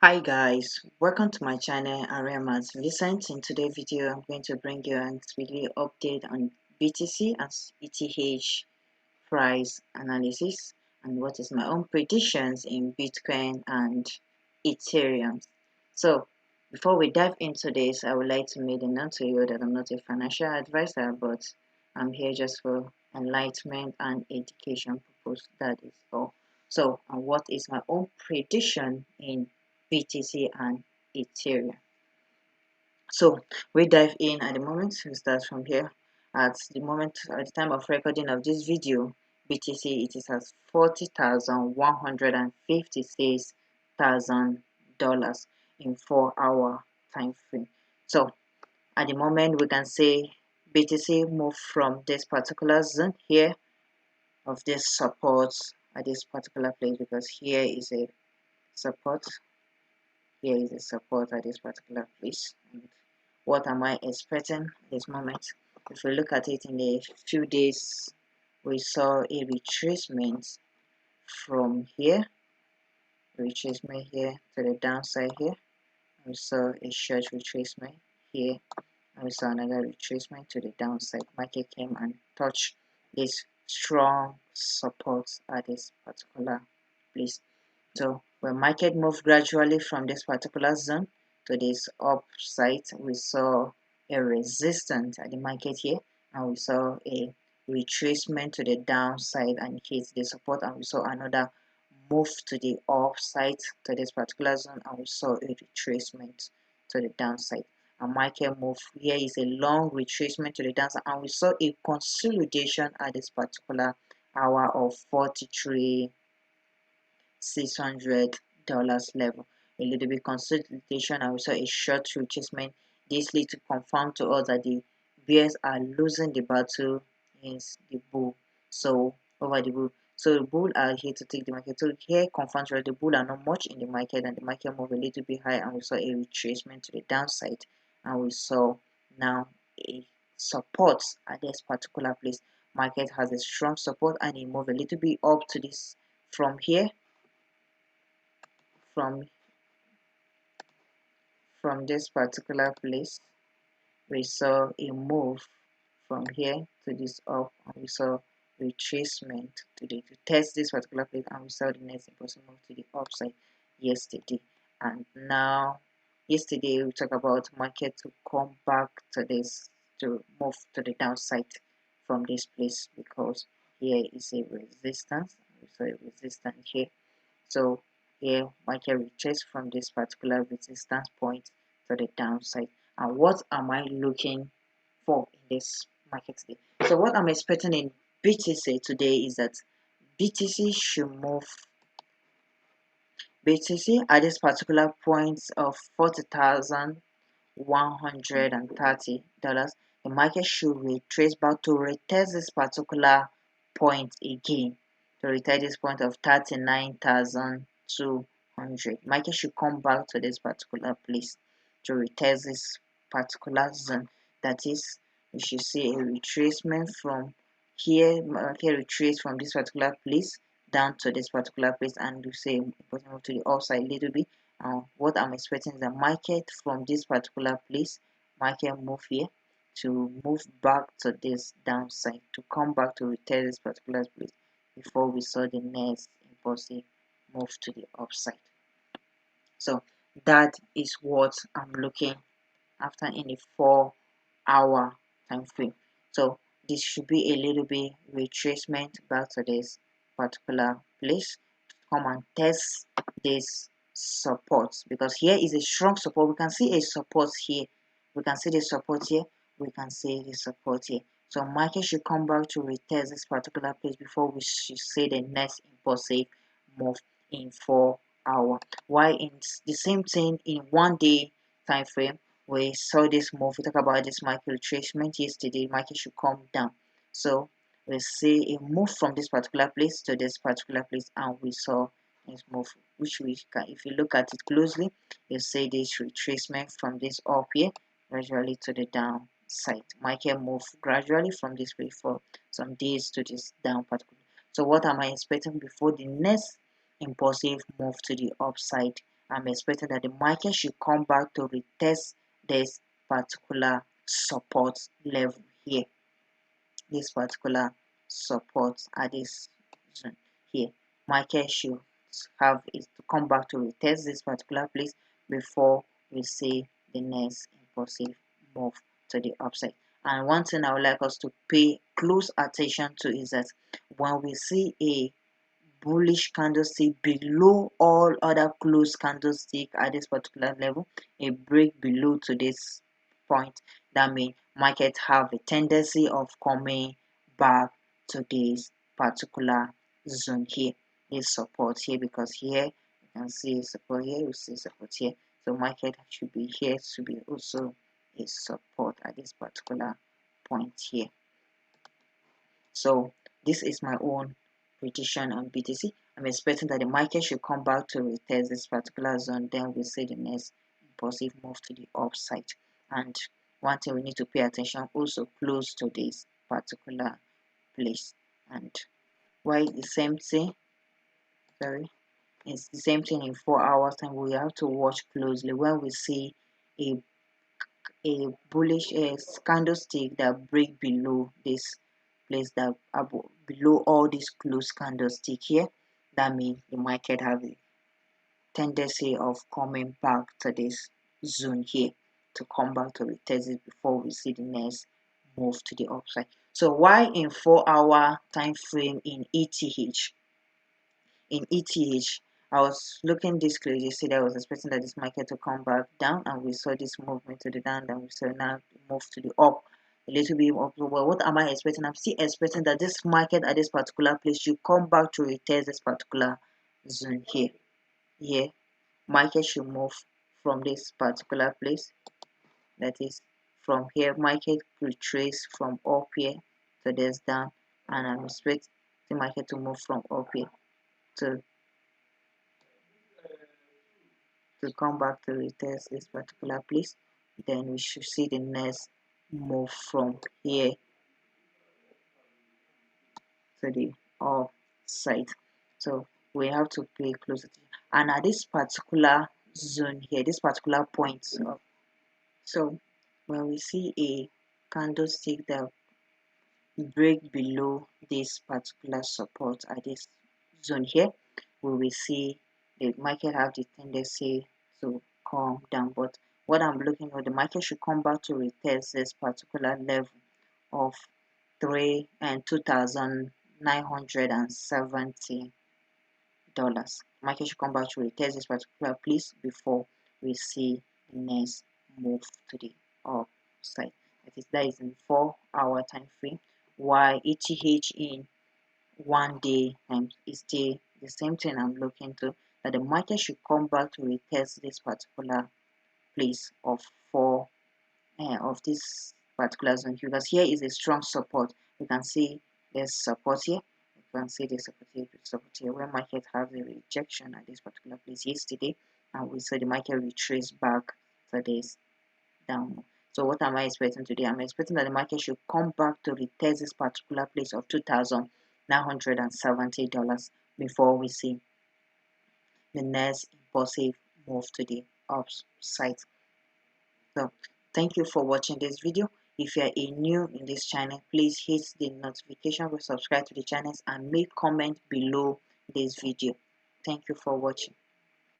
Hi guys, welcome to my channel. I am as Vincent. In today's video, I'm going to bring you a weekly update on BTC as ETH price analysis and what is my own predictions in Bitcoin and Ethereum. So, before we dive into this, I would like to make a note to you that I'm not a financial advisor, but I'm here just for enlightenment and education purpose. That is all. So, and what is my own prediction in BTC and Ethereum? So we dive in at the moment. We start from here. At the time of recording of this video, BTC it is at $40,156,000 in 4-hour time frame. So at the moment, we can say BTC moved from this particular zone here of this support at this particular place, because here is a support, here is a support at this particular place. And what am I expecting at this moment? If we look at it in a few days, we saw a retracement from here, retracement here to the downside here. We saw a short retracement here, and we saw another retracement to the downside. Market came and touched this strong support at this particular place. So when market moved gradually from this particular zone to this upside, we saw a resistance at the market here, and we saw a retracement to the downside and hit the support, and we saw another move to the upside to this particular zone, and we saw a retracement to the downside. A market move here is a long retracement to the downside, and we saw a consolidation at this particular hour of 43 $600 level. A little bit consolidation, and we saw a short retracement. This lead to confirm to us that the bears are losing the battle against the bull. So over the bull. So the bull are here to take the market. So here confirms that the bull are not much in the market, and the market move a little bit high, and we saw a retracement to the downside, and we saw now a support at this particular place. Market has a strong support, and it move a little bit up to this from here, from this particular place. We saw a move from here to this up, and we saw retracement to test this particular place, and we saw the next impulsive move to the upside yesterday. And now yesterday we talked about market to come back to this, to move to the downside from this place, because here is a resistance. We saw a resistance here. So here market retrace from this particular resistance point to the downside. And what am I looking for in this market today? So what I'm expecting in BTC today is that BTC should move. BTC at this particular point of $40,130, the market should retrace back to retest this particular point again, to retest this point of 39,200. Market should come back to this particular place to retest this particular zone. That is, we should see a retracement from here. Market retrace from this particular place down to this particular place, and we say move to the upside a little bit. What I'm expecting is the market from this particular place, market move here to move back to this downside, to come back to retest this particular place before we saw the next impulsive move to the upside. So that is what I'm looking after in a 4-hour time frame. So this should be a little bit retracement back to this particular place to come and test this support, because here is a strong support. We can see a support here, we can see the support here, we can see the support here. So market should come back to retest this particular place before we should see the next impulsive move in 4 hours. Why in the same thing in 1 day time frame we saw this move? We talk about this market retracement yesterday. Market should come down. So we see a move from this particular place to this particular place, and we saw this move, which we can, if you look at it closely, you see this retracement from this up here gradually to the downside. Market move gradually from this way for some days to this down particular. So what am I expecting before the next impulsive move to the upside? I'm expecting that the market should come back to retest this particular support level here. This particular support at this zone here. Market should have it to come back to retest this particular place before we see the next impulsive move to the upside. And one thing I would like us to pay close attention to is that when we see a bullish candlestick below all other closed candlestick at this particular level, a break below to this point, that means market have a tendency of coming back to this particular zone here, this support here, because here you can see support here, you see support here, so market should be here to be also a support at this particular point here. So this is my own prediction on BTC. I'm expecting that the market should come back to retest this particular zone, then we'll see the next impulsive move to the upside. And one thing we need to pay attention also close to this particular place. And why the same thing? Sorry, it's the same thing in 4 hours time. We have to watch closely when we see a bullish candlestick that break below this place, that below all these close candlestick here. That means the market have a tendency of coming back to this zone here to come back to retest it before we see the next move to the upside. So why in 4-hour time frame in ETH? In ETH, I was looking this close yesterday. I was expecting that this market to come back down, and we saw this movement to the down, then we saw now move to the up a little bit up. Well, what am I expecting? I'm still expecting that this market at this particular place should come back to retest this particular zone here. Here, market should move from this particular place. That is, from here, market retrace from up here to this down, and I'm expecting the market to move from up here to come back to retest this particular place. Then we should see the next move from here to the upside. So we have to pay close attention. And at this particular zone here, this particular point, so when we see a candlestick that break below this particular support at this zone here, we will see the market have the tendency to come down. But what I'm looking at, the market should come back to retest this particular level of 2,970 dollars. Market should come back to retest this particular place before we see the next move to the upside. That is in 4-hour time frame. While ETH in 1 day is still the same thing I'm looking to, that the market should come back to retest this particular place of of this particular zone, because here is a strong support. You can see there's support here. You can see the support here, where market has a rejection at this particular place yesterday, and we saw the market retrace back to this down. So what am I expecting today? I'm expecting that the market should come back to retest this particular place of $2,970 before we see the next impulsive move to the upside. So thank you for watching this video. If you are new in this channel, please hit the notification bell, subscribe to the channels, and make comment below this video. Thank you for watching.